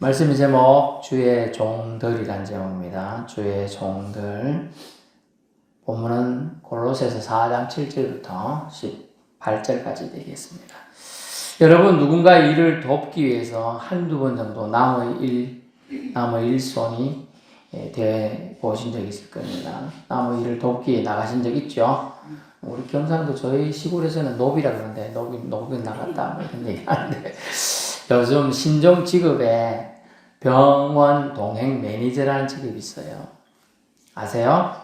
말씀 제목 주의 종들이란 제목입니다. 주의 종들. 본문은 골로새서 4장 7절부터 18절까지 되겠습니다. 여러분 누군가 일을 돕기 위해서 한두 번 정도 남의 일손이 되어 보신 적 있을 겁니다. 남의 일을 돕기 위해 나가신 적 있죠? 우리 경상도 저희 시골에서는 노비라 그러는데 노비 나갔다 뭐 이런 얘기 하는데 요즘 신종 직업에 병원 동행 매니저라는 직업이 있어요. 아세요?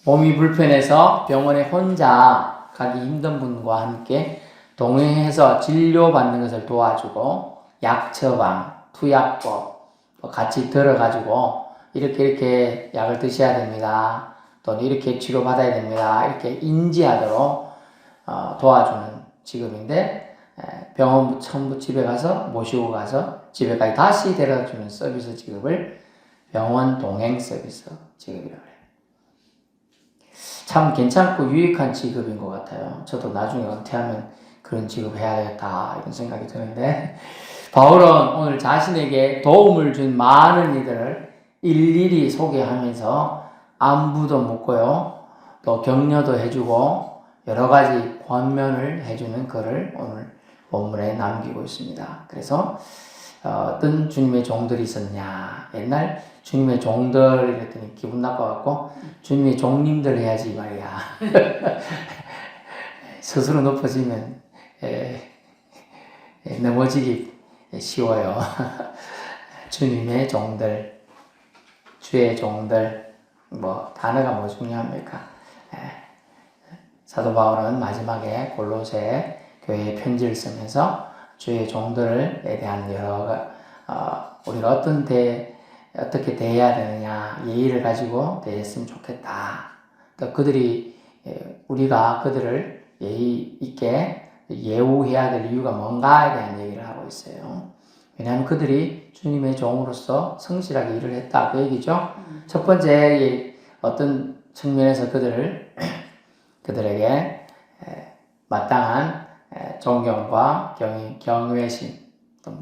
몸이 불편해서 병원에 혼자 가기 힘든 분과 함께 동행해서 진료받는 것을 도와주고 약 처방, 투약법 같이 들어가지고 이렇게 약을 드셔야 됩니다. 또는 이렇게 치료받아야 됩니다. 이렇게 인지하도록 도와주는 직업인데 병원 처음 집에 가서 모시고 가서 집에까지 다시 데려다주는 서비스 직업을 병원 동행 서비스 직업이라고 해요. 참 괜찮고 유익한 직업인 것 같아요. 저도 나중에 은퇴하면 그런 직업 해야 되겠다 이런 생각이 드는데 바울은 오늘 자신에게 도움을 준 많은 이들을 일일이 소개하면서 안부도 묻고요. 또 격려도 해주고 여러 가지 권면을 해주는 글을 오늘 본문에 남기고 있습니다. 그래서 어떤 주님의 종들이 있었냐. 옛날 주님의 종들 이랬더니 기분 나빠갖고 주님의 종님들 해야지 말이야. 스스로 높아지면 넘어지기 쉬워요. 주님의 종들, 주의 종들, 단어가 뭐 중요합니까? 사도 바울은 마지막에 골로새 교회에 편지를 쓰면서 주의 종들에 대한 우리가 어떻게 대해야 되느냐, 예의를 가지고 대했으면 좋겠다. 또 우리가 그들을 예의 있게 예우해야 될 이유가 뭔가에 대한 얘기를 하고 있어요. 왜냐하면 그들이 주님의 종으로서 성실하게 일을 했다. 그 얘기죠. 첫 번째, 어떤 측면에서 그들에게 마땅한 존경과 경외심,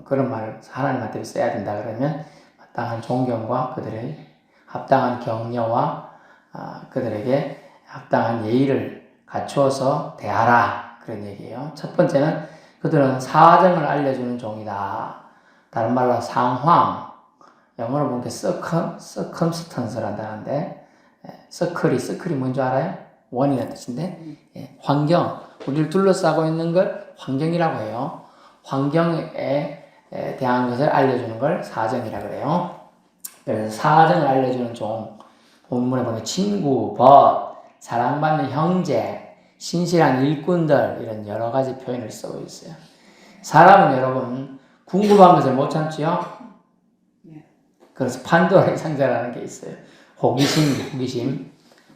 그런 말을 하나님한테 써야 된다 그러면 마땅한 존경과 그들의 합당한 격려와 그들에게 합당한 예의를 갖추어서 대하라 그런 얘기예요. 첫 번째는 그들은 사정을 알려주는 종이다. 다른 말로 상황, 영어로 보면 circumstance란다는데 서클이 뭔지 알아요? 원이라는 뜻인데 환경, 우리를 둘러싸고 있는 걸 환경이라고 해요. 환경에 대한 것을 알려주는 걸 사정이라고 그래요. 그래서 사정을 알려주는 종, 본문에 보면 친구, 벗, 사랑받는 형제, 신실한 일꾼들 이런 여러 가지 표현을 쓰고 있어요. 사람은 여러분 궁금한 것을 못 참지요? 그래서 판도라의 상자라는 게 있어요.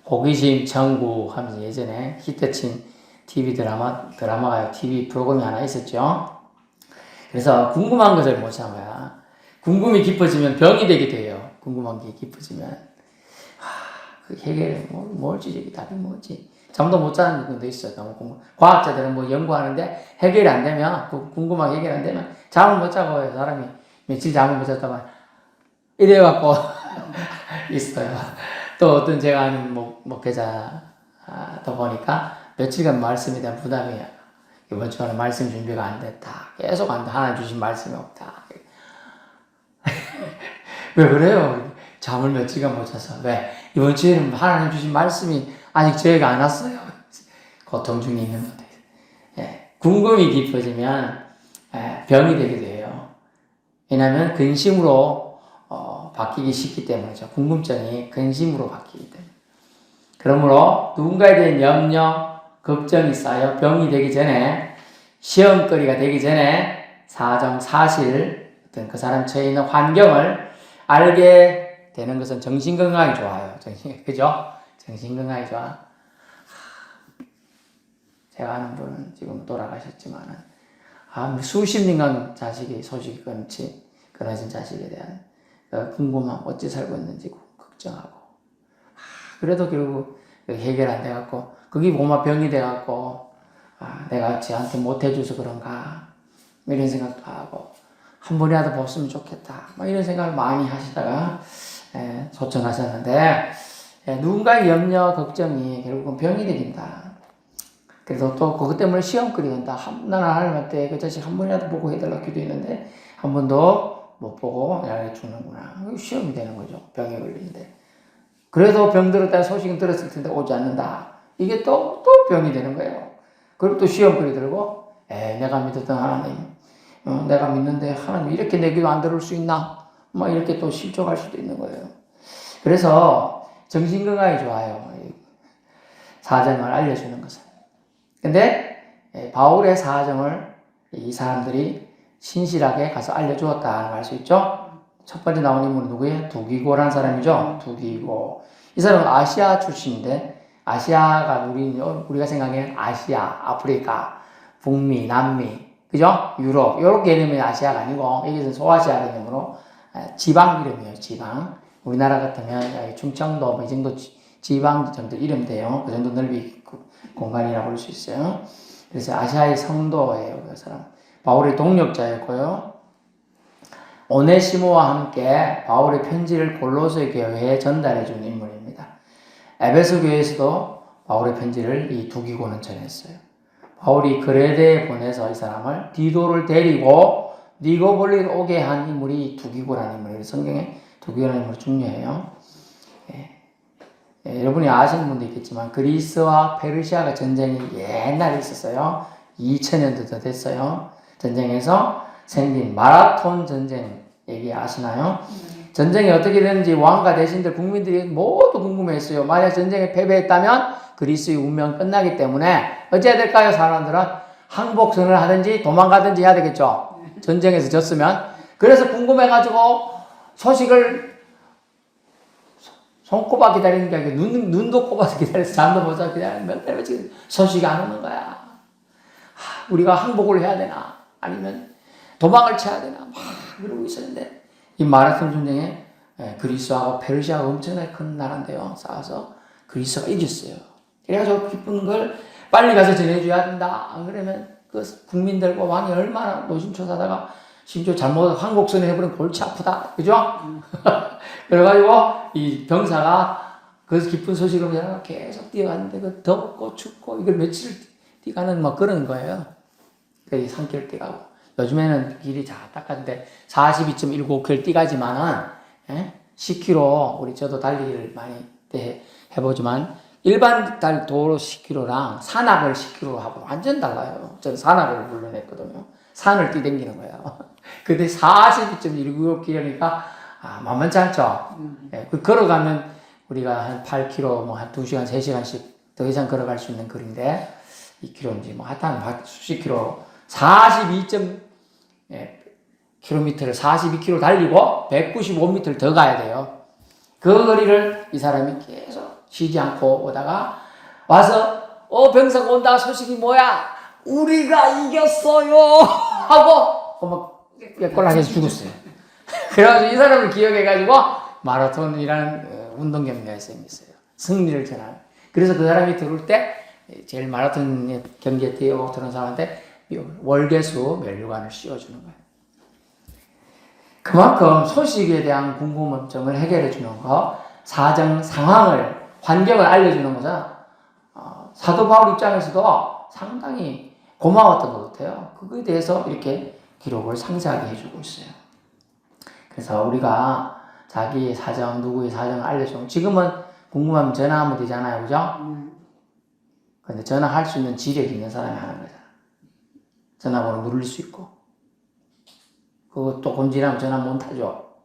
호기심 천국 하면서 예전에 히트친 TV 드라마가 TV 프로그램이 하나 있었죠. 그래서 궁금한 것을 못 참아요. 궁금이 깊어지면 병이 되게 돼요. 궁금한 게 깊어지면. 그 해결이 뭘지, 답이 뭘지. 잠도 못 자는 분도 있어요. 너무 과학자들은 연구하는데 해결이 안 되면, 궁금하게 해결 안 되면 잠을 못 자고 사람이 며칠 잠을 못 잤다가 이래갖고 있어요. 또 어떤 제가 아는 목회자다 보니까 며칠간 말씀에 대한 부담이 이번 주에는 말씀 준비가 안 됐다. 계속 안 돼. 하나님 주신 말씀이 없다. 왜 그래요? 잠을 며칠간 못 자서. 왜? 이번 주에는 하나님 주신 말씀이 아직 저에게 안 왔어요. 고통 중에 있는 분들. 궁금이 깊어지면 병이 되게 돼요. 왜냐하면 근심으로 바뀌기 쉽기 때문이죠. 궁금증이 근심으로 바뀌기 때문에. 그러므로 누군가에 대한 염려, 걱정이 쌓여 병이 되기 전에, 시험거리가 되기 전에 사실, 어떤 그 사람 처해 있는 환경을 알게 되는 것은 정신건강에 좋아요. 그죠? 정신건강에 좋아. 제가 아는 분은 지금 돌아가셨지만은, 수십 년간 소식이 끊어진 자식에 대한 궁금함, 어찌 살고 있는지 걱정하고. 그래도 결국 해결 안 돼갖고, 그게 병이 돼갖고, 내가 쟤한테 못해줘서 그런가, 이런 생각도 하고, 한 번이라도 봤으면 좋겠다. 막 이런 생각을 많이 하시다가 소천하셨는데 누군가의 염려, 걱정이 결국은 병이 되긴다. 그래서 또 그것 때문에 시험거리 된다. 나는 하나님한테 그 자식 한 번이라도 보고 해달라고 기도했는데 한 번도 못 보고 야 죽는구나. 시험이 되는 거죠. 병에 걸리는데. 그래도 병 들었다는 소식은 들었을 텐데 오지 않는다. 이게 또 병이 되는 거예요. 그리고 또 시험거리 들고 내가 믿었던 하나님, 내가 믿는데 하나님 이렇게 내 기도 안 들을 수 있나? 막 이렇게 또 실족할 수도 있는 거예요. 그래서 정신건강이 좋아요. 사정을 알려주는 것은. 근데 바울의 사정을 이 사람들이 신실하게 가서 알려주었다는 걸 알 수 있죠. 첫 번째 나온 인물은 누구예요? 두기고라는 사람이죠. 두기고. 이 사람은 아시아 출신인데 아시아가 우리가 생각하는 아시아, 아프리카, 북미, 남미, 그죠? 유럽 이런 개념의 아시아가 아니고 여기서 소아시아 개념으로 지방 이름이에요. 지방. 우리나라 같으면 충청도 이 정도 지방 정도 이름 돼요. 그 정도 넓이 공간이라고 볼 수 있어요. 그래서 아시아의 성도예요. 그 사람. 바울의 동력자였고요. 오네시모와 함께 바울의 편지를 골로새 교회에 전달해 준 인물입니다. 에베소 교회에서도 바울의 편지를 이 두기고는 전했어요. 바울이 그레데에 보내서 이 사람을 디도를 데리고 니고볼리로 오게 한 인물이 두기고라는 인물이에요. 성경에 두기고라는 인물이 중요해요. 여러분이 아시는 분도 있겠지만 그리스와 페르시아가 전쟁이 옛날에 있었어요. 2000년도 더 됐어요. 전쟁에서 생긴 마라톤 전쟁 얘기 아시나요? 전쟁이 어떻게 되는지 왕과 대신들 국민들이 모두 궁금했어요. 만약 전쟁에 패배했다면 그리스의 운명 끝나기 때문에 어찌해야 될까요? 사람들은 항복선을 하든지 도망가든지 해야 되겠죠. 전쟁에서 졌으면. 그래서 궁금해가지고 소식을 손꼽아 기다리는 게 아니고 눈도 꼽아서 기다려서 잠도 못 자고 기다리는 몇 달 며칠 소식이 안 오는 거야. 우리가 항복을 해야 되나 아니면 도망을 쳐야 되나 막 이러고 있었는데 이 마라톤 전쟁에 그리스하고 페르시아가 엄청나게 큰 나라인데요. 싸워서 그리스가 이겼어요. 그래가지고 기쁜 걸 빨리 가서 전해줘야 된다. 안 그러면 그 국민들과 왕이 얼마나 노심초사하다가 심지어 잘못 항복선을 해버리면 골치 아프다. 그죠? 그래가지고 이 병사가 그 기쁜 소식을 계속 뛰어갔는데 그 덥고 춥고 이걸 며칠 뛰가는 막 그런 거예요. 그 산길 뛰가고. 요즘에는 길이 잘 닦았는데 42.195km 뛰가지만은 10km 우리 저도 달리기를 많이 해보지만 일반 도로 10km랑 산악을 10km 하고 완전 달라요. 저는 산악을 물론했거든요. 산을 뛰댕기는 거예요. 근데 42.195km니까 만만치 않죠. 걸어가면 우리가 한 8km, 뭐 한 2시간, 3시간씩 더 이상 걸어갈 수 있는 거리인데 2km인지 뭐 하여튼 수십 킬로 42km를 42km 달리고 195m를 더 가야 돼요. 그 거리를 이 사람이 계속 쉬지 않고 오다가 와서 병사가 온다 소식이 뭐야? 우리가 이겼어요 하고 막 꼴락해서 죽었어요. 그래가지고 이 사람을 기억해가지고 마라톤이라는 운동 경기가 생겼어요. 승리를 전하는. 그래서 그 사람이 들어올 때 제일 마라톤 경기에 뛰어오고 들어온 사람한테 월계수 면류관을 씌워주는 거예요. 그만큼 소식에 대한 궁금증을 해결해 주는 거, 사정, 상황을, 환경을 알려주는 것은 사도 바울 입장에서도 상당히 고마웠던 것 같아요. 그거에 대해서 이렇게 기록을 상세하게 해주고 있어요. 그래서 우리가 자기의 사정, 누구의 사정을 알려주면 지금은 궁금하면 전화하면 되잖아요. 그죠? 근데 전화할 수 있는 지력이 있는 사람이 하는 거잖아. 전화번호 누를 수 있고. 그것도 곤지나면 전화 못 하죠.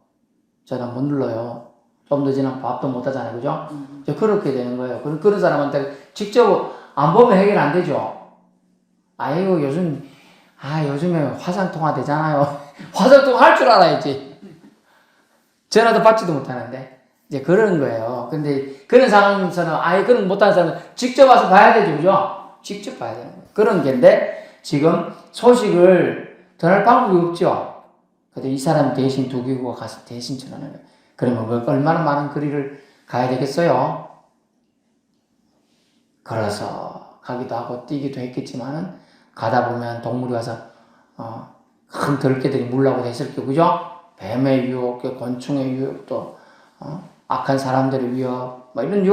전화 못 눌러요. 좀 더 지나면 밥도 못 하잖아요. 그죠? 그렇게 되는 거예요. 그런 사람한테 직접 안 보면 해결 안 되죠. 아이고, 요즘에 화상통화 되잖아요. 화상통화 할 줄 알아야지. 전화도 받지도 못하는데. 이제 그런 거예요. 근데 그런 상황에서는 그런 못하는 사람은 직접 와서 봐야 되죠. 그죠? 직접 봐야 되는 거예요. 그런 게인데, 지금 소식을 전할 방법이 없죠. 근데 이 사람 대신 두기고가 가서 대신 전하는 거예요. 그러면 얼마나 많은 거리를 가야 되겠어요? 걸어서 가기도 하고 뛰기도 했겠지만은 가다 보면 동물이 와서 큰 들개들이 물라고 됐을 게 그죠? 뱀의 유혹, 곤충의 유혹도 악한 사람들의 위협, 뭐 이런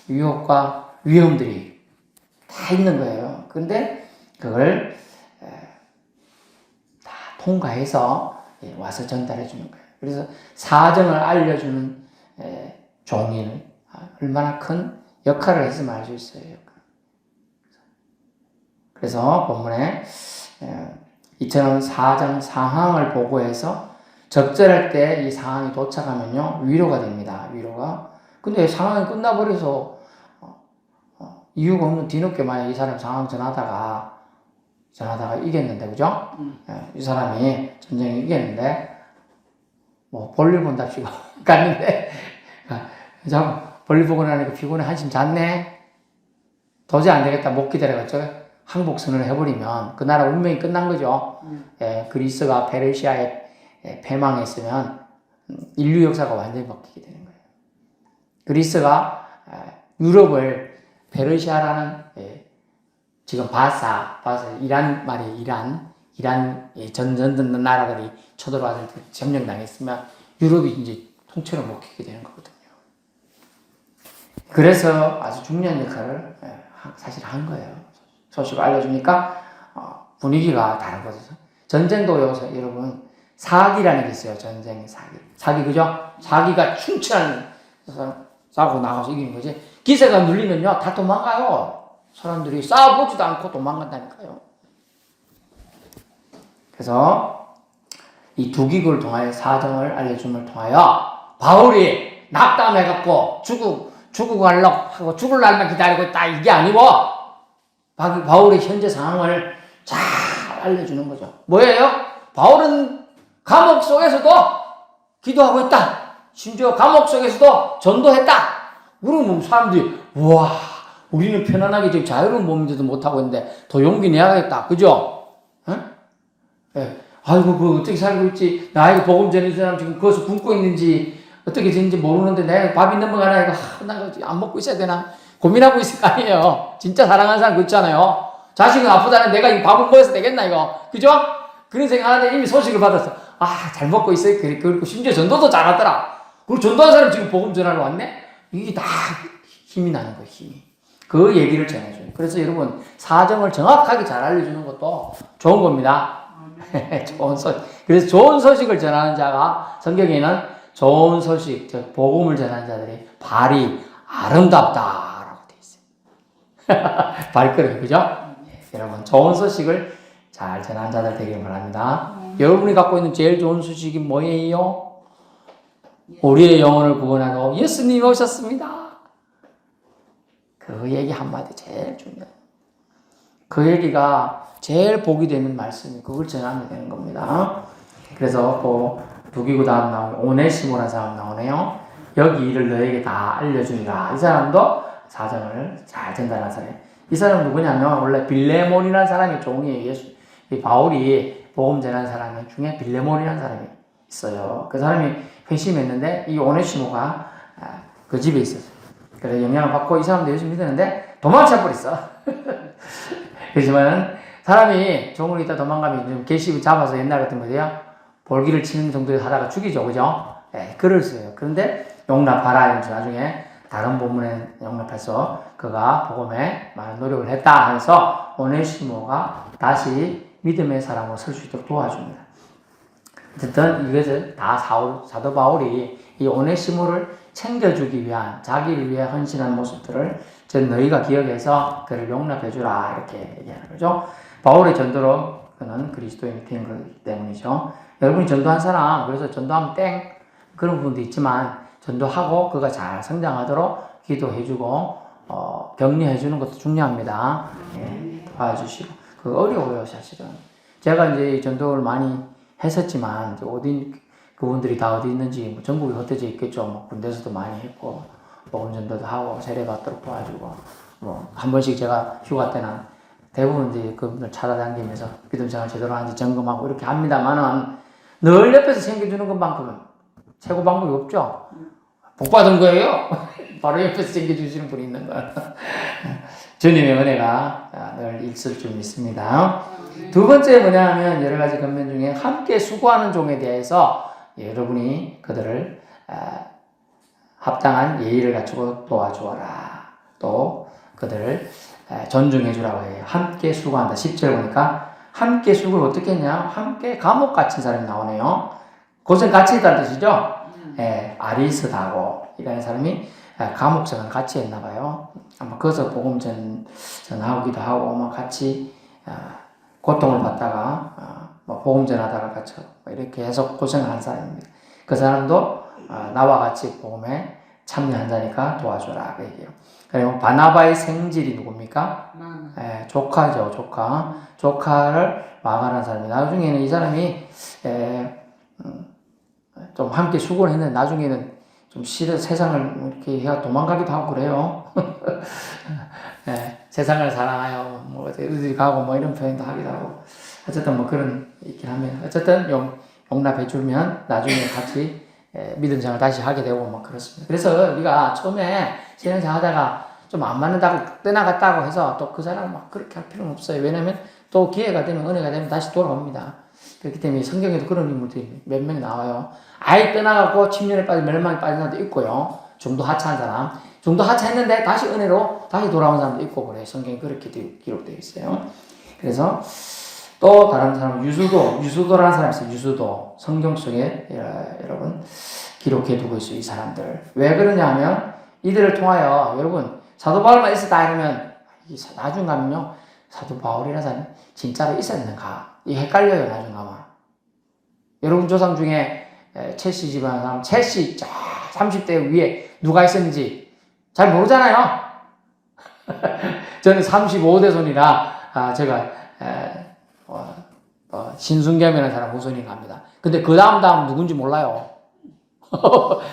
유혹과 위험들이 다 있는 거예요. 근데 그걸 다 통과해서 와서 전달해 주는 거예요. 그래서 사정을 알려주는 종이는 얼마나 큰 역할을 했으면 알 수 있어요. 그래서 본문에 이처럼 사정 상황을 보고해서 적절할 때 이 상황이 도착하면요 위로가 됩니다. 위로가. 근데 상황이 끝나버려서 이유가 없는 뒤늦게 만약 이 사람 상황 전하다가 이겼는데 그죠? 이 사람이 전쟁에 이겼는데 뭐 볼일 본답시고 갔는데 자 볼일 보고 나니까 피곤해 한심 잤네. 도저히 안 되겠다 못 기다려가지고 항복선언을 해버리면 그 나라 운명이 끝난 거죠. 그리스가 페르시아에 패망했으면 인류 역사가 완전히 바뀌게 되는 거예요. 그리스가 유럽을 페르시아라는 지금 바사 이란 말이 이란 전전 나라들이 쳐들어와서 점령당했으면 유럽이 이제 통째로 먹히게 되는 거거든요. 그래서 아주 중요한 역할을 사실 한 거예요. 소식을 알려주니까 분위기가 다른 거죠. 전쟁도 여러분 사기라는 게 있어요. 전쟁의 사기 그죠? 사기가 충천한 싸고 나가서 이기는 거지. 기세가 눌리면요 다 도망가요. 사람들이 싸워보지도 않고 도망간다니까요. 그래서 이 두 기구를 통하여 사정을 알려줌을 통하여 바울이 낙담해갖고 죽고 가려고 하고 죽을 날만 기다리고 있다 이게 아니고 바울의 현재 상황을 잘 알려주는 거죠. 뭐예요? 바울은 감옥 속에서도 기도하고 있다. 심지어 감옥 속에서도 전도했다. 그러면 사람들이 우와 우리는 편안하게 지금 자유로운 몸인데도 못하고 있는데 더 용기 내야겠다. 그죠? 응? 예. 아이고 그 어떻게 살고 있지? 나에게 복음 전해주는 사람 지금 거기서 굶고 있는지 어떻게 되는지 모르는데 내가 밥이 넘어가나 이거 나 안 먹고 있어야 되나 고민하고 있을 거 아니에요. 진짜 사랑하는 사람 그렇잖아요. 자식은 아프다는 내가 이 밥을 먹어서 되겠나 이거 그죠? 그런 생각하는데 이미 소식을 받았어. 잘 먹고 있어요. 그리고 심지어 전도도 잘하더라. 그리고 전도한 사람 지금 복음 전하러 왔네. 이게 다 힘이 나는 거예요. 힘이. 그 얘기를 전해줘요. 그래서 여러분 사정을 정확하게 잘 알려주는 것도 좋은 겁니다. 좋은 소식. 그래서 좋은 소식을 전하는 자가 성경에는 좋은 소식, 즉 복음을 전하는 자들이 발이 아름답다라고 돼 있어요. 발걸음 그죠? 여러분 좋은 소식을 잘 전하는 자들 되길 바랍니다. 여러분이 갖고 있는 제일 좋은 소식이 뭐예요? 우리의 영혼을 구원하러 예수님이 오셨습니다. 그 얘기 한마디 제일 중요해요. 그 얘기가 제일 복이 되는 말씀이 그걸 전하면 되는 겁니다. 그래서 두 기구 다음 나오는 오네시모라는 사람 나오네요. 여기 일을 너에게 다 알려주리라. 이 사람도 사정을 잘 전달한 사람이에요. 이 사람은 누구냐면 원래 빌레몬이라는 사람이 종이에요. 이 바울이 복음 전한 사람 중에 빌레몬이라는 사람이 있어요. 그 사람이 회심했는데 이 오네시모가 그 집에 있었어요. 그래서 영향을 받고 이 사람도 예수 믿었는데 도망쳐 버렸어. 그렇지만 사람이 종을 있다 도망가면 좀 개씹을 잡아서 옛날 같은 거예요. 볼기를 치는 정도에 하다가 죽이죠, 그죠? 그럴 수 있어요. 그런데 용납하라 이러면서 나중에 다른 본문에 용납해서 그가 복음에 많은 노력을 했다 하면서 오네시모가 다시 믿음의 사람으로 설 수 있도록 도와줍니다. 어쨌든 이것을 다 사도 바울이 이 오네시모를 챙겨주기 위한 자기를 위해 헌신한 모습들을 너희가 기억해서 그를 용납해주라 이렇게 얘기하는 거죠. 바울의 전도로 그는 그리스도인이 된 거기 때문이죠. 여러분이 전도한 사람 그래서 전도하면 땡 그런 부분도 있지만 전도하고 그가 잘 성장하도록 기도해주고 격려해주는 것도 중요합니다. 도와주시고 그 어려워요 사실은. 제가 이제 전도를 많이 했었지만 이제 그분들이 다 어디 있는지 전국에 흩어져 있겠죠. 군대에서도 많이 했고 복음 전도도 하고 세례 받도록 도와주고 한 번씩 제가 휴가 때는 대부분 이제 그분들 찾아다니면서 믿음 생활 제대로 하는지 점검하고 이렇게 합니다만은 늘 옆에서 챙겨주는 것만큼은 최고 방법이 없죠. 복 받은 거예요. 바로 옆에서 챙겨주시는 분이 있는 거예요. 주님의 은혜가 늘 있을 줄 믿습니다. 두 번째 뭐냐 하면 여러 가지 권면 중에 함께 수고하는 종에 대해서 여러분이 그들을 합당한 예의를 갖추고 도와주어라. 또 그들을 존중해 주라고 해요. 함께 수고한다. 10절 보니까 함께 수고를 어떻게 했냐? 함께 감옥 갇힌 사람이 나오네요. 고생 같이 했다는 뜻이죠? 아리스다고 이라는 사람이 감옥 생활 같이 했나 봐요. 아마 거기서 복음 전하기도 하고 막 같이 고통을 받다가 복음 전하다가 같이 이렇게 해서 고생을 한 사람입니다. 그 사람도 나와 같이 복음에 참여한다니까 도와줘라 그 얘기예요. 그리고 바나바의 생질이 누굽니까? 조카죠, 조카. 조카를 마가라는 사람이 나중에는 이 사람이 좀 함께 수고를 했는데 나중에는 좀 싫어 세상을 이렇게 해가 도망가기도 하고 그래요. 세상을 사랑하여 뭐 어디 가고 뭐 이런 표현도 하기도 하고 어쨌든 뭐 그런 있긴 하면 어쨌든 용납해 주면 나중에 같이 믿음 생활 다시 하게 되고 뭐 그렇습니다. 그래서 우리가 처음에 신앙생활 하다가 좀 안 맞는다고 떠나갔다고 해서 또 그 사람을 막 그렇게 할 필요는 없어요. 왜냐면 또 기회가 되면 은혜가 되면 다시 돌아옵니다. 그렇기 때문에 성경에도 그런 인물들이 몇 명 나와요. 아예 떠나가고 침륜에 빠진 멸망에 빠진 사람도 있고요. 중도 하차한 사람. 중도 하차했는데 다시 은혜로 다시 돌아온 사람도 있고 그래요. 성경에 그렇게 기록되어 있어요. 그래서 또 다른 사람 유수도라는 사람이 있어요. 유수도. 성경 속에 여러분 기록해 두고 있어요. 이 사람들. 왜 그러냐 하면 이들을 통하여 여러분 사도 바울만 있었다 이러면 나중 가면요. 사도 바울이라는 사람이 진짜로 있었는가? 이 헷갈려요. 나중 가면. 여러분 조상 중에 첼시 집안 사람 첼시 30대 위에 누가 있었는지 잘 모르잖아요. 저는 35대 손이라 제가 신순겸이라는 사람 후손이 갑니다. 근데 그 다음 누군지 몰라요.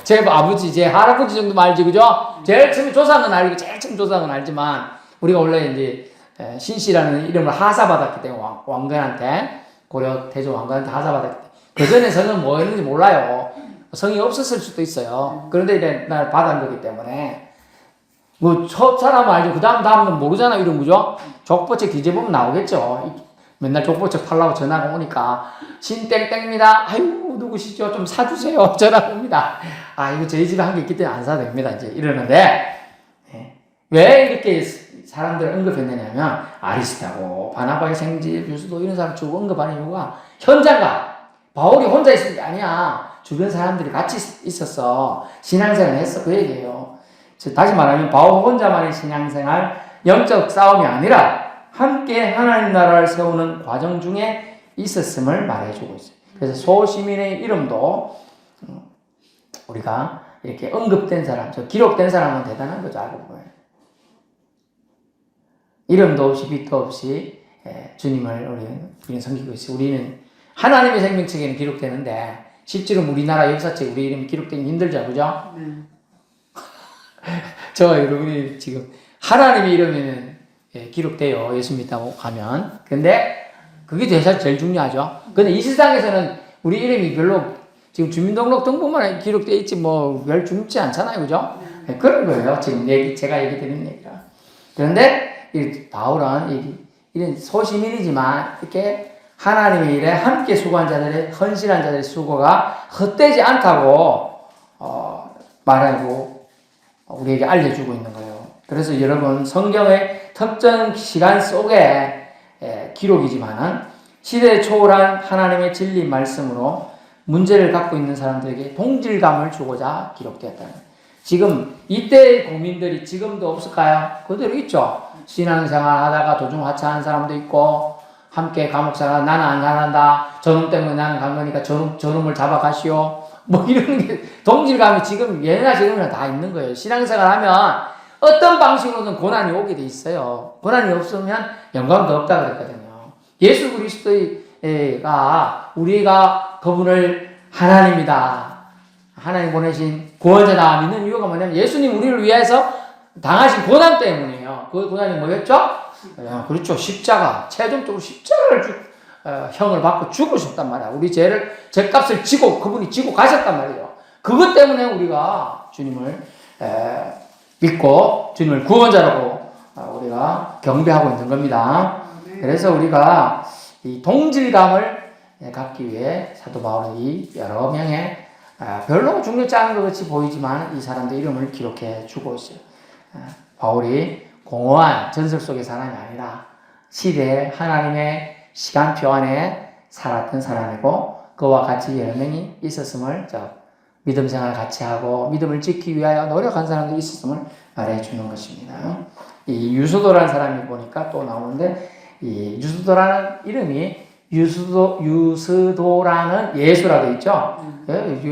제 아버지, 제 할아버지 정도 알지, 그죠? 제일 처음 조상은 알고, 제일 처음 조상은 알지만, 우리가 원래 이제, 신씨라는 이름을 하사받았기 때문에, 왕건한테, 고려 태조 왕건한테 하사받았기 때문에, 그 전에 성은 뭐였는지 몰라요. 성이 없었을 수도 있어요. 그런데 이제 날 받은 거기 때문에, 뭐, 첫 사람은 알죠. 그 다음은 모르잖아요, 이런 거죠? 족보책 뒤져보면 나오겠죠. 맨날 족보책 팔라고 전화가 오니까 신땡땡입니다. 아유 누구시죠? 좀 사주세요. 전화가 옵니다. 아 이거 저희 집에 한 게 있기 때문에 안 사도 됩니다. 이제 이러는데 왜 이렇게 사람들을 언급했느냐면 아리스타고 바나바의 생질 유수도 이런 사람 주고 언급하는 이유가 현장가 바울이 혼자 있은 게 아니야. 주변 사람들이 같이 있었어. 신앙생활을 했어. 그 얘기예요. 다시 말하면 바울 혼자만의 신앙생활 영적 싸움이 아니라 함께 하나님 나라를 세우는 과정 중에 있었음을 말해주고 있어요. 그래서 소시민의 이름도 우리가 이렇게 언급된 사람, 기록된 사람은 대단한 거죠. 알고 보면. 이름도 없이 빛도 없이 주님을 우리는 섬기고 있어요. 우리는 하나님의 생명책에는 기록되는데 실제로 우리나라 역사책 우리 이름이 기록되기 힘들죠. 그죠? 저 여러분이 지금 하나님의 이름에는 기록돼요. 예수 믿다고 가면. 근데 그게 제일 중요하죠. 근데 이 세상에서는 우리 이름이 별로 지금 주민등록 등본만 기록되어 있지 뭐 별 중요치 않잖아요. 그죠? 그런 거예요. 지금 제가 얘기 드리는 얘기가. 그런데 이 바울은 이런 소시민이지만 이렇게 하나님의 일에 함께 수고한 자들의 헌신한 자들의 수고가 헛되지 않다고 말하고 우리에게 알려주고 있는 거예요. 그래서 여러분 성경의 특정 시간 속에 기록이지만은 시대에 초월한 하나님의 진리 말씀으로 문제를 갖고 있는 사람들에게 동질감을 주고자 기록되었다는 거예요. 지금 이때의 고민들이 지금도 없을까요? 그대로 있죠. 신앙생활 하다가 도중 하차한 사람도 있고 함께 감옥생활 나는 안 간다. 저놈 때문에 나는 간 거니까 저놈을 잡아가시오. 뭐 이런 게 동질감이 지금 예나 지금이나 다 있는 거예요. 신앙생활 하면 어떤 방식으로든 고난이 오게 돼 있어요. 고난이 없으면 영광도 없다 그랬거든요. 예수 그리스도가 우리가 그분을 하나님이다. 하나님 보내신 구원자다 믿는 이유가 뭐냐면 예수님 우리를 위해서 당하신 고난 때문이에요. 그 고난이 뭐였죠? 그렇죠. 십자가. 최종적으로 십자가를 형을 받고 죽으셨단 말이야. 우리 죄값을 지고 그분이 지고 가셨단 말이에요. 그것 때문에 우리가 주님을 믿고 주님을 구원자라고 우리가 경배하고 있는 겁니다. 그래서 우리가 이 동질감을 갖기 위해 사도 바울은 이 여러 명의 별로 중요치 않은 것 같이 보이지만 이 사람들 이름을 기록해 주고 있어요. 바울이 공허한 전설 속의 사람이 아니라 시대에 하나님의 시간표 안에 살았던 사람이고 그와 같이 여러 명이 있었음을 믿음 생활 같이 하고 믿음을 지키기 위하여 노력한 사람들이 있었음을 말해주는 것입니다. 이 유스도라는 사람이 보니까 또 나오는데 이 유스도라는 이름이 유스도라는 예수라 되어 있죠.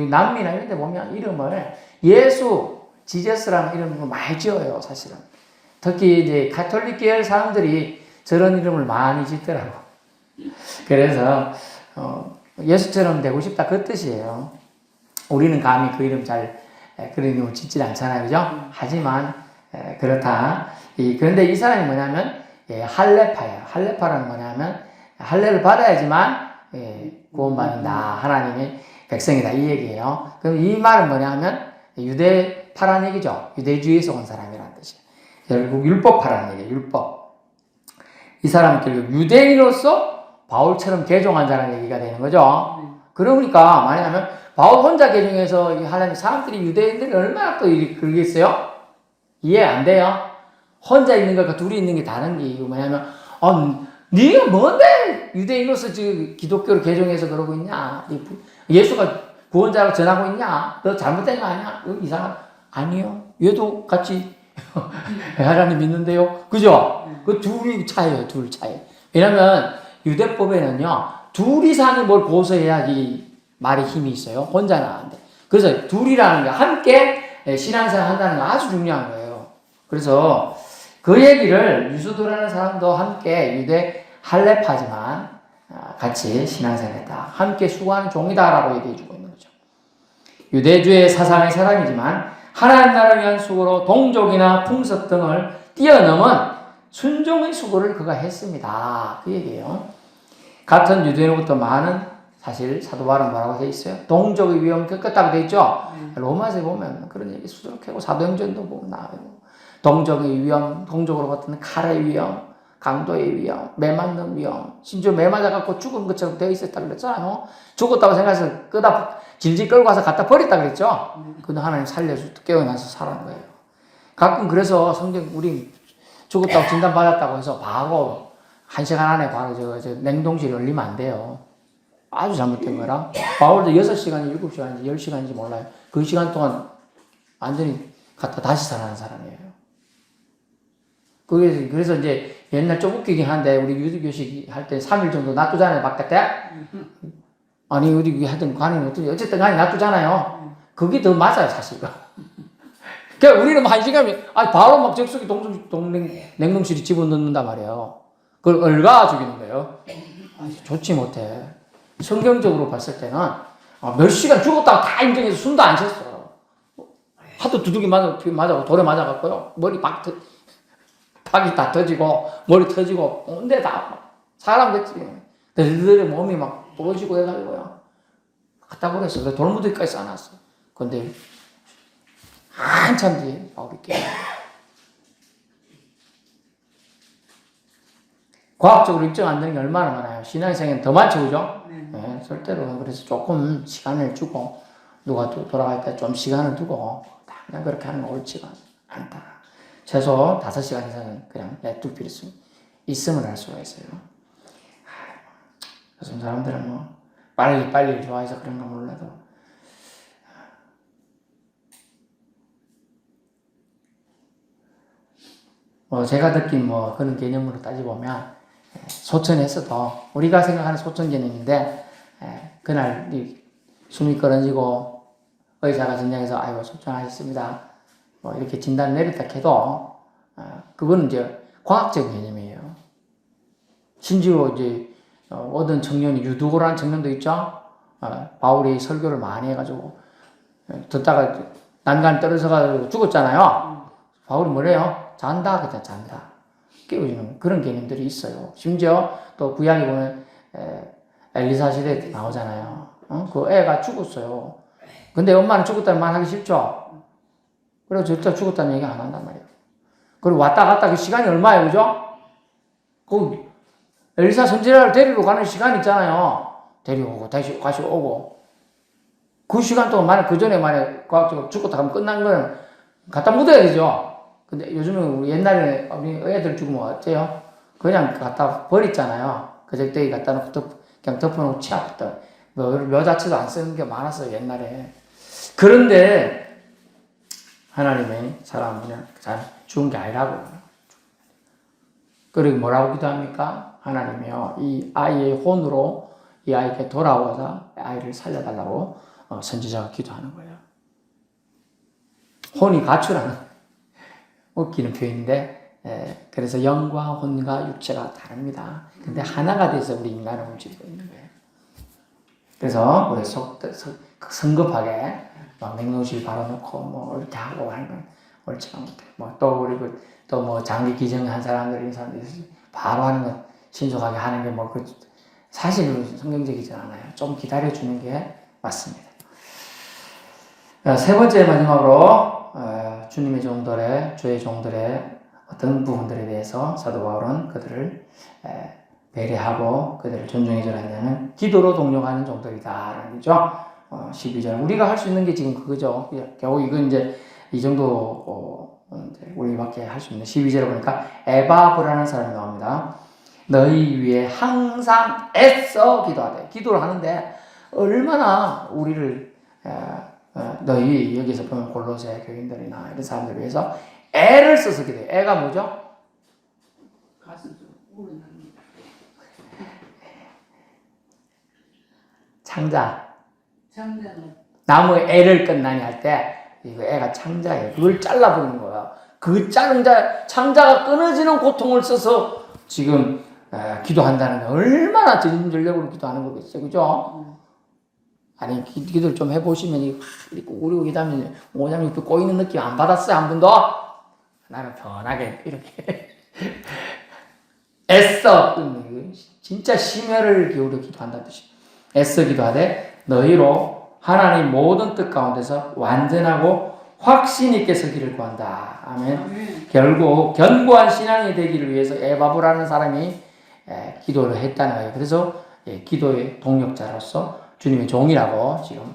남미나 이런 데 보면 이름을 예수, 지저스라는 이름으로 많이 지어요, 사실은. 특히 이제 가톨릭 계열 사람들이 저런 이름을 많이 짓더라고. 그래서 예수처럼 되고 싶다 그 뜻이에요. 우리는 감히 그 이름 그런 이름을 짓질 않잖아요, 그죠? 하지만 그렇다. 그런데 이 사람이 뭐냐면 할레파예요. 할레파라는 뭐냐면 할례를 받아야지만 구원받는다. 하나님의 백성이다. 이 얘기예요. 그럼 이 말은 뭐냐면 유대파라는 얘기죠. 유대주의에서 온 사람이라는 뜻이에요. 결국 율법파라는 얘기예요. 율법. 이 사람은 결국 유대인으로서 바울처럼 개종한다는 얘기가 되는 거죠. 그러니까 말하자면 바울 혼자 개종해서 하나님 사람들이 유대인들이 얼마나 또 그러겠어요? 이해 안 돼요? 혼자 있는 것과 둘이 있는 게 다른 게 뭐냐면 네가 뭔데 유대인으로서 지금 기독교를 개종해서 그러고 있냐? 예수가 구원자로 전하고 있냐? 너 잘못된 거 아니야? 이상한 아니요. 얘도 같이 하나님 믿는데요. 그죠? 그 둘이 차이예요. 둘 차이. 왜냐면 유대법에는요. 둘 이상이 뭘 고소해야 이 말에 힘이 있어요. 혼자는 안 돼. 그래서 둘이라는 게 함께 신앙생활 한다는 거 아주 중요한 거예요. 그래서 그 얘기를 유스도라는 사람도 함께 유대 할레파지만 같이 신앙생활했다. 함께 수고하는 종이다라고 얘기해주고 있는 거죠. 유대주의 사상의 사람이지만 하나님 나라를 위한 수고로 동족이나 풍습 등을 뛰어넘은 순종의 수고를 그가 했습니다. 그 얘기예요. 같은 유대인으로부터 많은 사실 사도 바울은 뭐라고 되어 있어요? 동족의 위험을 겪었다고 되어 있죠. 로마서에 보면 그런 얘기 수두룩하고 사도행전도 보면 나와요. 동족의 위험, 동족으로부터 칼의 위험, 강도의 위험, 매 맞는 위험, 심지어 매 맞아갖고 죽은 것처럼 되어 있었다 그랬잖아요. 죽었다고 생각해서 질질 끌고 가서 갖다 버렸다 그랬죠. 근데 하나님 살려주고 깨어나서 살아난 거예요. 가끔 그래서 성경 우리 죽었다고 진단받았다고 해서 바로 1시간 안에 바로 저 냉동실에 얼리면 안 돼요. 아주 잘못된 거라. 바울도 6시간인지 7시간인지 10시간인지 몰라요. 그 시간 동안 완전히 갖다 다시 살아난 사람이에요. 그래서 이제 옛날 좀 웃기긴 한데, 우리 유교식 할 때 3일 정도 놔두잖아요, 바깥에. 아니, 우리 하여튼 간이 어쨌든 간에 놔두잖아요. 그게 더 맞아요, 사실. 그러니까 우리는 1시간이, 바로 막 적석이 냉동실에 집어넣는단 말이에요. 그걸 얼가 죽이는 거예요. 좋지 못해. 성경적으로 봤을 때는 몇 시간 죽었다고 다 인정해서 숨도 안 쉬었어. 하도 두둑이 맞아고 돌에 맞아갖고요. 박이 다 터지고, 머리 터지고, 온데 다, 사람 됐지. 들들의 몸이 막 부러지고 해가지고요. 갖다 버렸어. 돌무더기까지 싸놨어. 근데, 한참 뒤에 바울이 깨요. 과학적으로 입증 안 되는 게 얼마나 많아요. 신앙생활은 더 많죠, 그죠? 네, 절대로. 그래서 조금 시간을 주고, 누가 돌아갈 때 좀 시간을 두고, 그냥 그렇게 하는 건 옳지가 않다. 최소 5시간 이상은 그냥 냅둘 필요 있음을 알 수가 있어요. 요즘 사람들은 뭐, 빨리 좋아해서 그런 거 몰라도. 제가 느낀 그런 개념으로 따져보면, 소천에서도, 우리가 생각하는 소천 개념인데, 그날 숨이 끊어지고, 의사가 진단해서, 아이고, 소천하셨습니다. 이렇게 진단을 내렸다 해도, 그거는 이제 과학적 개념이에요. 심지어 이제, 어떤 청년이 유두고라는 청년도 있죠? 바울이 설교를 많이 해가지고, 듣다가 난간 떨어져가지고 죽었잖아요. 바울이 뭐래요? 잔다, 그냥 잔다. 깨워주는 그런 개념들이 있어요. 심지어 또 구약에 보면, 엘리사 시대에 나오잖아요. 그 애가 죽었어요. 근데 엄마는 죽었다는 말 하기 싫죠? 그래서 절대 죽었다는 얘기 안 한단 말이에요. 그리고 왔다 갔다 그 시간이 얼마예요, 그죠? 그 엘리사 선지자를 데리러 가는 시간 있잖아요. 데려오고 다시 오고. 그 시간 동안 만약 그 전에 만약 과학적으로 죽었다 하면 끝난 거는 갖다 묻어야 되죠. 근데 요즘은 우리 옛날에 우리 애들 죽으면 어때요? 그냥 갖다 버렸잖아요. 그저께 갖다 놓고 그냥 덮어놓고 치아부터 묘 자체도 안 쓰는 게 많았어요, 옛날에. 그런데 하나님의 사람은 그냥 죽은 게 아니라고. 그리고 뭐라고 기도합니까? 하나님이요, 이 아이의 혼으로 이 아이에게 돌아와서 아이를 살려달라고 선지자가 기도하는 거예요. 혼이 가출하는, 웃기는 표현인데, 그래서 영과 혼과 육체가 다릅니다. 근데 하나가 돼서 우리 인간을 움직이고 있는 거예요. 그래서 우리 성급하게 막 냉동실 발라놓고 뭐 이렇게 하고 하는 건 옳지가 못해. 또 우리 또 장기 기증한 사람들이 바로 하는 건 신속하게 하는 게 사실은 성경적이지 않아요. 좀 기다려주는 게 맞습니다. 세 번째 마지막으로 주님의 종들의, 주의 종들의 어떤 부분들에 대해서 사도 바울은 그들을 배려하고 그들을 존중해줘야 한다는 기도로 동력하는 종들이다라는 거죠. 12절. 우리가 할 수 있는 게 지금 그거죠. 겨우 이건 이제 이 정도 우리밖에 할 수 있는 12절에 보니까 에바브라는 사람이 나옵니다. 너희 위해 항상 애써 기도하되. 기도를 하는데 얼마나 우리를 너희 여기서 보면 골로새 교인들이나 이런 사람들을 위해서 애를 써서 기도해. 애가 뭐죠? 가슴 좀 우러납니다. 창자. 장자는 나무에 애를 끝나니 할 때 이거 애가 창자예요. 그걸 잘라버리는 거야. 그 자른 창자가 끊어지는 고통을 써서 지금 기도한다는 게 얼마나 전력으로 기도하는 거겠어요. 그죠? 아니, 기도를 좀 해보시면, 이렇게 우리고 기도하면, 오냐면 이렇게 꼬이는 느낌 안 받았어요, 한 번도? 나는 편하게, 이렇게. 애써, 진짜 심혈을 기울여 기도한다는 뜻이에요. 애써 기도하되, 너희로 하나님 모든 뜻 가운데서 완전하고 확신 있게 서기를 구한다. 아멘. 결국, 견고한 신앙이 되기를 위해서 에바브라는 사람이 기도를 했다는 거예요. 그래서 기도의 동력자로서 주님의 종이라고 지금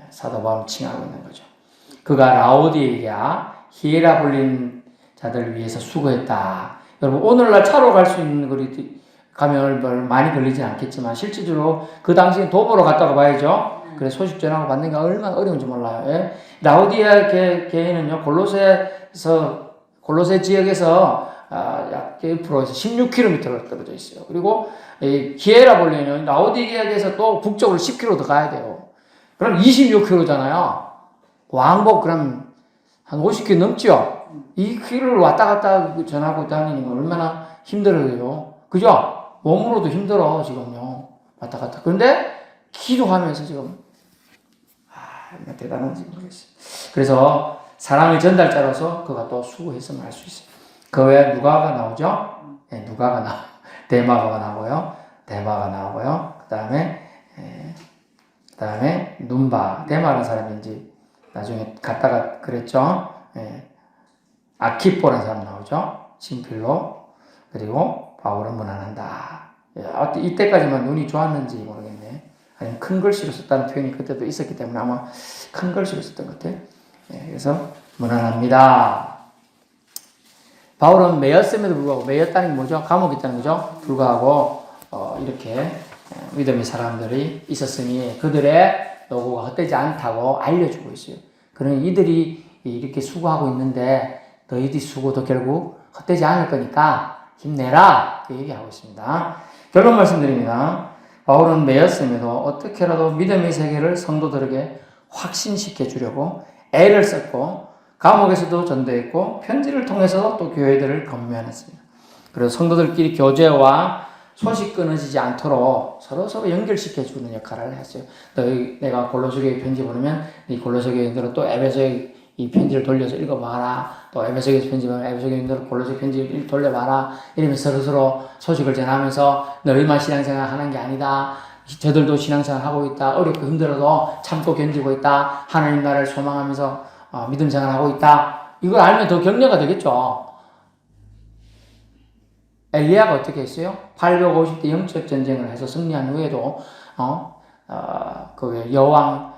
사도 바울은 칭하고 있는 거죠. 그가 라오디게아, 히에라볼린 자들을 위해서 수고했다. 여러분, 오늘날 차로 갈 수 있는 거리 가면 많이 걸리진 않겠지만 실질적으로 그 당시에 도보로 갔다고 봐야죠. 그래 소식 전하고 받는 게 얼마나 어려운지 몰라요. 예? 라오디게아 교회는요, 골로새 지역에서 약 1%에서 16km로 떨어져 있어요. 그리고 히에라볼리는 라오디게아에서 또 북쪽으로 10km 더 가야 돼요. 그럼 26km잖아요. 왕복 그럼 한 50km 넘죠? 이 길을 왔다 갔다 전하고 다니는 건 얼마나 힘들어요. 그죠? 몸으로도 힘들어, 지금요. 왔다 갔다. 그런데 기도하면서 지금 대단한지 모르겠어요. 그래서 사랑의 전달자로서 그가 또 수고했음을 알 수 있어요. 그 외에 누가가 나오죠? 네, 누가가 데마가가 나오고요. 데마가 나오고요. 그 다음에 눈바, 데마라는 사람인지 나중에 갔다가 그랬죠. 아키포라는 사람 나오죠. 신필로. 그리고 바울은 무난한다. 이때까지만 눈이 좋았는지 모르겠네. 아니면 큰 글씨로 썼다는 표현이 그때도 있었기 때문에 아마 큰 글씨로 썼던 것 같아요. 그래서 무난합니다. 바울은 매였음에도 불구하고, 매였다는 게 뭐죠? 감옥에 있다는 거죠? 불구하고 이렇게 믿음의 사람들이 있었으니 그들의 노고가 헛되지 않다고 알려주고 있어요. 그러니 이들이 이렇게 수고하고 있는데 너희들 수고도 결국 헛되지 않을 거니까 힘내라, 이렇게 얘기하고 있습니다. 결론 말씀드립니다. 바울은 매였음에도 어떻게라도 믿음의 세계를 성도들에게 확신시켜 주려고 애를 썼고, 감옥에서도 전도했고, 편지를 통해서 또 교회들을 건면했습니다. 그리고 성도들끼리 교제와 소식 끊어지지 않도록 서로 연결시켜 주는 역할을 했어요. 내가 골로새 교회 편지 보내면 이 골로새 교회들은 또 에베소에 이 편지를 돌려서 읽어봐라. 또 에베소 교회 편지 보면 에베소 교회들은 골로새 편지 돌려봐라. 이러면서 서로 소식을 전하면서 너희만 신앙생활 하는 게 아니다. 저들도 신앙생활 하고 있다. 어렵고 힘들어도 참고 견디고 있다. 하나님 나라를 소망하면서 믿음 생활하고 있다. 이걸 알면 더 격려가 되겠죠. 엘리야가 어떻게 했어요? 850대 영적 전쟁을 해서 승리한 후에도 그 여왕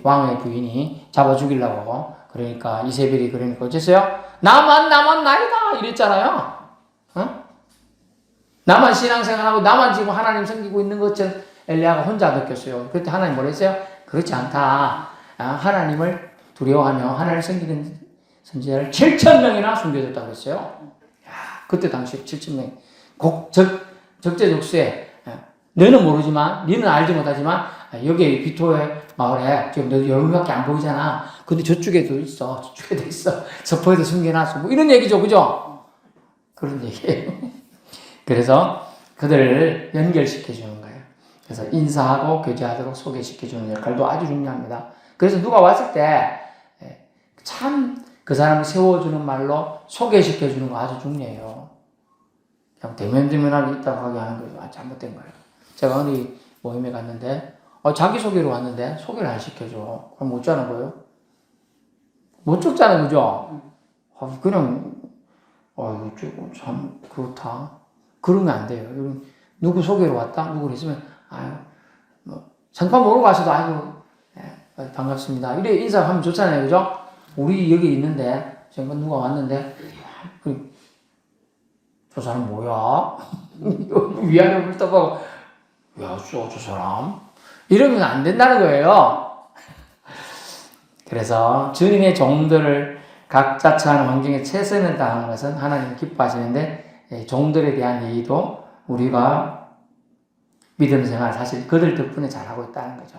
왕의 부인이 잡아 죽이려고 하고, 그러니까 이세벨이 그러니까 어쨌어요? 나만 나이다 이랬잖아요. 나만 신앙생활하고 나만 지금 하나님 섬기고 있는 것처럼 엘리야가 혼자 느꼈어요. 그때 하나님 뭐라 했어요? 그렇지 않다. 하나님을 두려워하며 하나님을 섬기는 선지자를 7,000명이나 숨겨줬다고 했어요. 그때 당시 7,000명. 적재적소에 너는 모르지만, 너는 알지 못하지만 여기 비토의 마을에 지금 너 여기밖에 안 보이잖아. 근데 저쪽에도 있어. 저쪽에도 있어. 서포에도 숨겨놨어. 뭐 이런 얘기죠. 그죠? 그런 얘기예요. 그래서 그들을 연결시켜 주는 거예요. 그래서 인사하고 교제하도록 소개시켜 주는 역할도 아주 중요합니다. 그래서 누가 왔을 때 참 그 사람을 세워주는 말로 소개시켜 주는 거 아주 중요해요. 그냥 대면대면하게 있다고 하게 하는 거 잘못된 거예요. 제가 어느 모임에 갔는데 자기소개로 왔는데 소개를 안 시켜줘. 그럼 못 자는 거예요? 못 쫓자는 거죠? 그냥 참 그렇다. 그러면 안 돼요. 누구 소개로 왔다? 누구를 했으면 잠깐 모르고 가서도 반갑습니다. 이래 인사하면 좋잖아요. 그죠? 우리 여기 있는데 잠깐 누가 왔는데 저 사람 뭐야? 위안을 불떠보고 저 사람? 이러면 안 된다는 거예요. 그래서 주님의 종들을 각자 처하는 환경에 최선을 다하는 것은 하나님 기뻐하시는데, 종들에 대한 예의도 우리가 믿음 생활 사실 그들 덕분에 잘하고 있다는 거죠.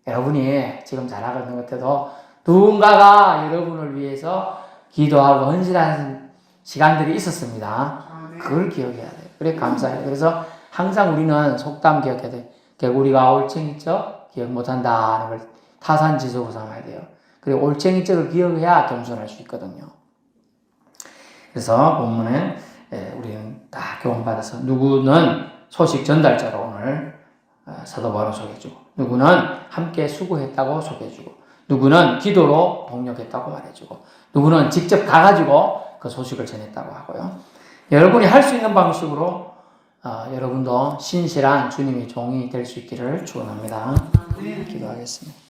여러분이 지금 잘하고 있는 것 같아도 누군가가 여러분을 위해서 기도하고 헌신하는 시간들이 있었습니다. 그걸 기억해야 돼요. 그래 감사해요. 그래서 항상 우리는 속담 기억해야 돼요. 개구리가 올챙이적 기억 못한다는 걸 타산지석으로 삼아야 돼요. 그리고 올챙이적을 기억해야 겸손할 수 있거든요. 그래서 본문에 우리는 다 교훈받아서 누구는 소식 전달자로 오늘 사도 바울을 소개해주고, 누구는 함께 수고했다고 소개해주고, 누구는 기도로 동력했다고 말해주고, 누구는 직접 가가지고 그 소식을 전했다고 하고요. 여러분이 할 수 있는 방식으로 여러분도 신실한 주님의 종이 될 수 있기를 축원합니다. 기도하겠습니다.